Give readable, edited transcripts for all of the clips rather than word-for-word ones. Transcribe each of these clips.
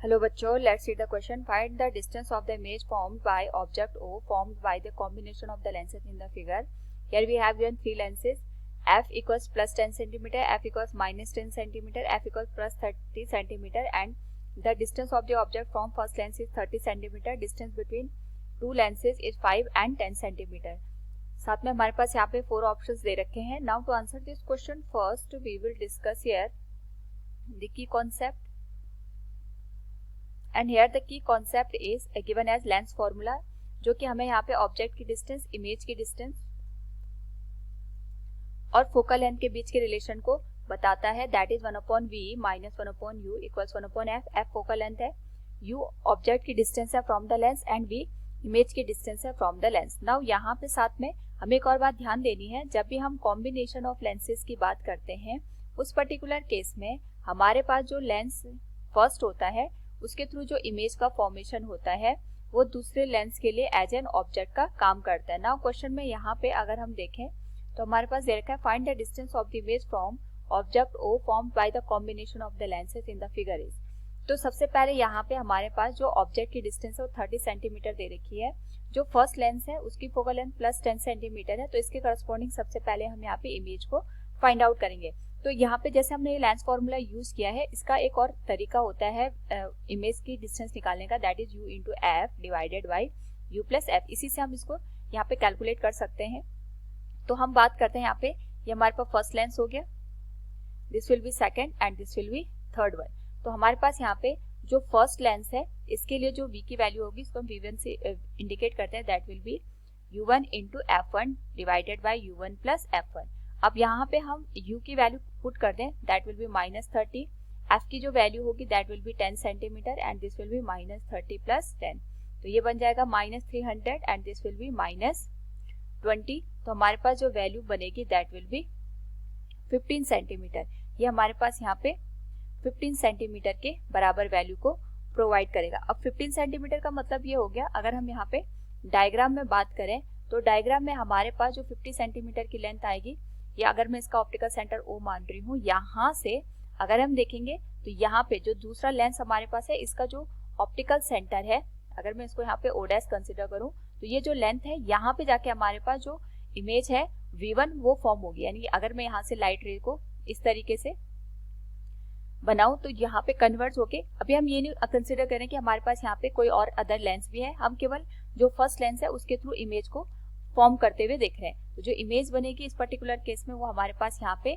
Hello बच्चों, let's see the question. Find the distance of the image formed by object O formed by the combination of the lenses in the figure. Here we have given three lenses. F equals plus 10 centimeter, F equals minus 10 centimeter, F equals plus 30 centimeter, and the distance of the object from first lens is 30 centimeter. Distance between two lenses is 5 and 10 centimeter. साथ में हमारे पास यहाँ पे 4 options दे रखे हैं. Now to answer this question, first we will discuss here the key concept. And here the key concept is given as lens formula, जो कि हमें यहाँ पे ऑब्जेक्ट की डिस्टेंस, इमेज की डिस्टेंस और फोकल लेंथ के बीच के रिलेशन को बताता है. That is 1/v minus 1/u equals 1/f. f focal length है, u ऑब्जेक्ट की डिस्टेंस है from the lens and v image की डिस्टेंस है फ्रॉम द लेंस. नाउ यहाँ पे साथ में हमें एक और बात ध्यान देनी है. जब भी हम कॉम्बिनेशन ऑफ लेंसेज की बात करते हैं, उस पर्टिकुलर केस में हमारे पास जो लेंस फर्स्ट होता है उसके थ्रू जो इमेज का फॉर्मेशन होता है वो दूसरे लेंस के लिए एज एन ऑब्जेक्ट का काम करता है. नाउ क्वेश्चन में यहाँ पे अगर हम देखें तो हमारे पास दे रखा है find the distance of the image from object O formed by the combination of the lenses in the figure is. तो सबसे पहले यहाँ पे हमारे पास जो ऑब्जेक्ट की डिस्टेंस है वो 30 सेंटीमीटर दे रखी है. जो फर्स्ट लेंस है उसकी फोकल लेंथ प्लस 10 सेंटीमीटर है, तो इसके करस्पॉन्डिंग सबसे पहले हम यहाँ पे इमेज को फाइंड आउट करेंगे. तो यहाँ पे जैसे हमने ये लेंस फॉर्मूला यूज किया है, इसका एक और तरीका होता है इमेज की डिस्टेंस निकालने का. That is u into F divided by u plus F. इसी से हम इसको यहाँ पे कैलकुलेट कर सकते हैं. तो हम बात करते हैं यहाँ पे, ये हमारे पास फर्स्ट लेंस हो गया, this will B second and this will B third one. तो हमारे पास यहाँ पे जो फर्स्ट लेंस है इसके लिए जो v की वैल्यू होगी इसको हम v1 से इंडिकेट करते हैं. That will B u1 into f1 divided by u1 plus f1. अब यहाँ पे हम u की वैल्यू पुट कर दें, that will B minus 30. f की जो वैल्यू होगी that will B 10 centimetre and this will B minus 30 plus 10. तो ये बन जाएगा minus 300 and this will B minus 20. तो हमारे पास जो वैल्यू बनेगी दैट विल बी 15 सेंटीमीटर. ये हमारे पास यहाँ पे 15 सेंटीमीटर के बराबर वैल्यू को प्रोवाइड करेगा. अब 15 सेंटीमीटर का मतलब ये हो गया, अगर हम यहाँ पे डायग्राम में बात करें तो डायग्राम में हमारे पास जो 50 सेंटीमीटर की लेंथ आएगी, या अगर मैं इसका ऑप्टिकल सेंटर O मान रही हूँ, यहाँ से अगर हम देखेंगे तो यहाँ पे जो दूसरा लेंस हमारे पास है इसका जो ऑप्टिकल सेंटर है, अगर मैं इसको यहाँ पे O' कंसिडर करूँ तो ये जो लेंथ है यहाँ पे जाके हमारे पास जो इमेज है V1 वो फॉर्म होगी. यानी अगर मैं यहाँ से लाइट रे को इस तरीके से बनाऊं तो यहाँ पे कन्वर्ट होके, अभी हम ये नहीं कंसिडर करें कि हमारे पास यहाँ पे कोई और अदर लेंस भी है, हम केवल जो फर्स्ट लेंस है उसके थ्रू इमेज को फॉर्म करते हुए देख रहे हैं. तो जो इमेज बनेगी इस पर्टिकुलर केस में वो हमारे पास यहाँ पे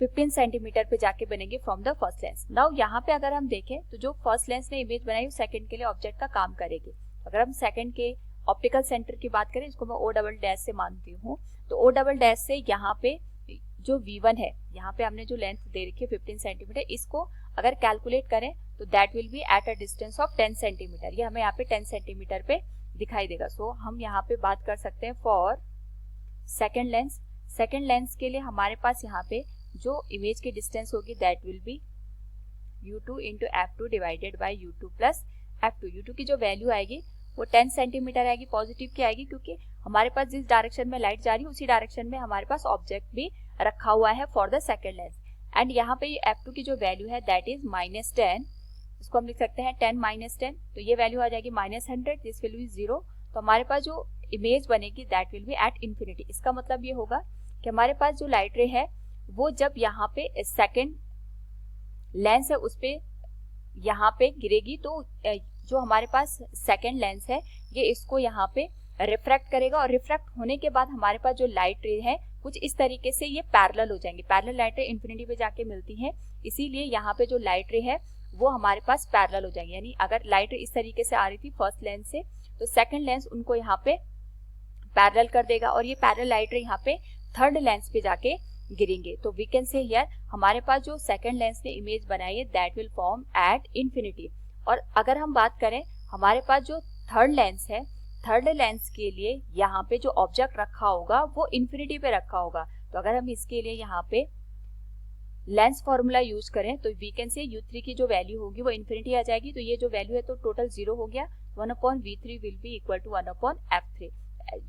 15 सेंटीमीटर पे जाके बनेगी from the first lens. Now यहाँ पे अगर हम देखें तो जो फर्स्ट लेंस ने इमेज बनाई वो सेकंड के लिए ऑब्जेक्ट का काम करेगी. अगर हम सेकंड के ऑप्टिकल सेंटर की बात करें, इसको मैं O" से मानती हूँ, तो O" से यहाँ पे जो V1 है, यहाँ पे हमने जो लेंथ दे रखी है 15 सेंटीमीटर, इसको अगर कैलकुलेट करें तो that will be at a distance of 10 centimetre. ये हमें यहाँ पे 10 सेंटीमीटर पे दिखाई देगा. सो हम यहाँ पे बात कर सकते हैं for second lens. Second lens के लिए हमारे पास यहाँ पे जो इमेज की डिस्टेंस होगी that will B u2 into f2 divided by u2 plus f2. u2 की जो वैल्यू आएगी वो 10 सेंटीमीटर आएगी, पॉजिटिव की आएगी, क्योंकि हमारे पास जिस डायरेक्शन में लाइट जा रही है उसी डायरेक्शन में हमारे पास ऑब्जेक्ट भी रखा हुआ है for the second lens. And यहाँ पे f2 की जो वैल्यू है दैट इज माइनस 10. इसको हम लिख सकते हैं 10 माइनस 10, तो ये वैल्यू आ जाएगी माइनस 100. This will B 0. तो हमारे पास जो इमेज बनेगी that will be at infinity. इसका मतलब ये होगा कि हमारे पास जो लाइट रे है वो जब यहाँ पे सेकेंड लेंस है उस पे यहाँ पे गिरेगी तो जो हमारे पास सेकेंड लेंस है ये इसको यहाँ पे रिफ्रैक्ट करेगा, और रिफ्रैक्ट होने के बाद हमारे पास जो लाइट रे है कुछ इस तरीके से ये पैरेलल हो जाएंगे. पैरेलल लाइट रे इन्फिनिटी पे जाके मिलती है, इसीलिए यहाँ पे जो लाइट रे है वो हमारे पास पैरेलल हो जाएंगे. यानी अगर लाइट रे इस तरीके से आ रही थी फर्स्ट लेंस से, तो सेकंड लेंस उनको यहाँ पे पैरेलल कर देगा, और ये पैरेलल लाइट रे यहाँ पे थर्ड लेंस पे जाके गिरेंगे. तो वी कैन से हियर हमारे पास जो सेकंड लेंस ने इमेज बनाई है that will form at infinity. और अगर हम बात करें हमारे पास जो थर्ड लेंस है, थर्ड लेंस के लिए यहाँ पे जो ऑब्जेक्ट रखा होगा वो इन्फिनिटी पे रखा होगा. तो अगर हम इसके लिए यहाँ पे लेंस फॉर्मूला यूज करें तो वी कैन से u3 की जो वैल्यू होगी वो इन्फिनिटी आ जाएगी. तो ये जो वैल्यू है तो टोटल 0 हो गया. 1/v3 will be equal to 1/f3.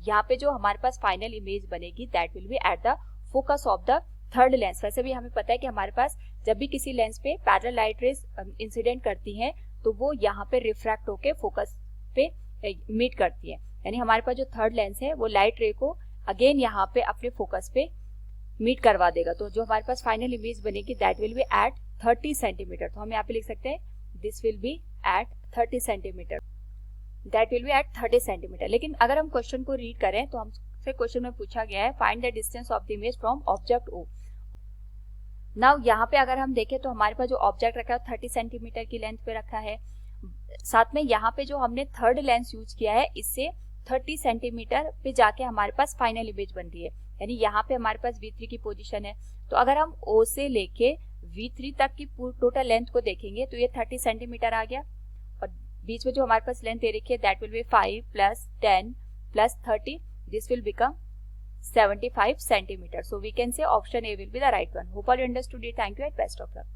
यहाँ पे जो हमारे पास फाइनल इमेज बनेगी that will be at the focus of the third lens. वैसे भी हमें पता है कि हमारे पास जब भी किसी लेंस पे पैरेलल लाइट रेज इंसिडेंट करती हैं तो वो यहाँ पे रिफ्रैक्ट होके फोकस पे मीट करती है, यानी हमारे पास जो थर्ड लेंस है वो लाइट रे को अगेन यहाँ पे अपने फोकस पे मीट करवा देगा। तो जो हमारे पास फाइनल इमेज बनेगी that will be at 30 centimetre. तो हम यहाँ पे लिख सकते हैं this will be at 30 centimetre, that will be at 30 centimetre. लेकिन अगर हम क्वेश्चन को रीड करें तो हमसे क्वेश्चन में पूछा गया है find the distance of the image from object O. Now यहाँ पे अगर हम देखें तो हमारे पास जो ऑब्जेक्ट रखा है 30 सेंटीमीटर की लेंथ पे रखा है, साथ में यहाँ पे जो हमने थर्ड लेंस यूज किया है इससे 30 सेंटीमीटर पे जाके हमारे पास फाइनल इमेज बन रही है, यानी यहाँ पे हमारे पास V3 की पोजीशन है। तो अगर हम O से लेके V3 तक की टोटल लेंथ को देखेंगे तो ये 30 सेंटीमीटर आ गया, और बीच में जो हमारे पास लेंथ दे रखी है that will B 5 + 10 + 30, this will become 75 centimeters. So we can say option A will be the right one. Hope all you understood it. Thank you and best of luck.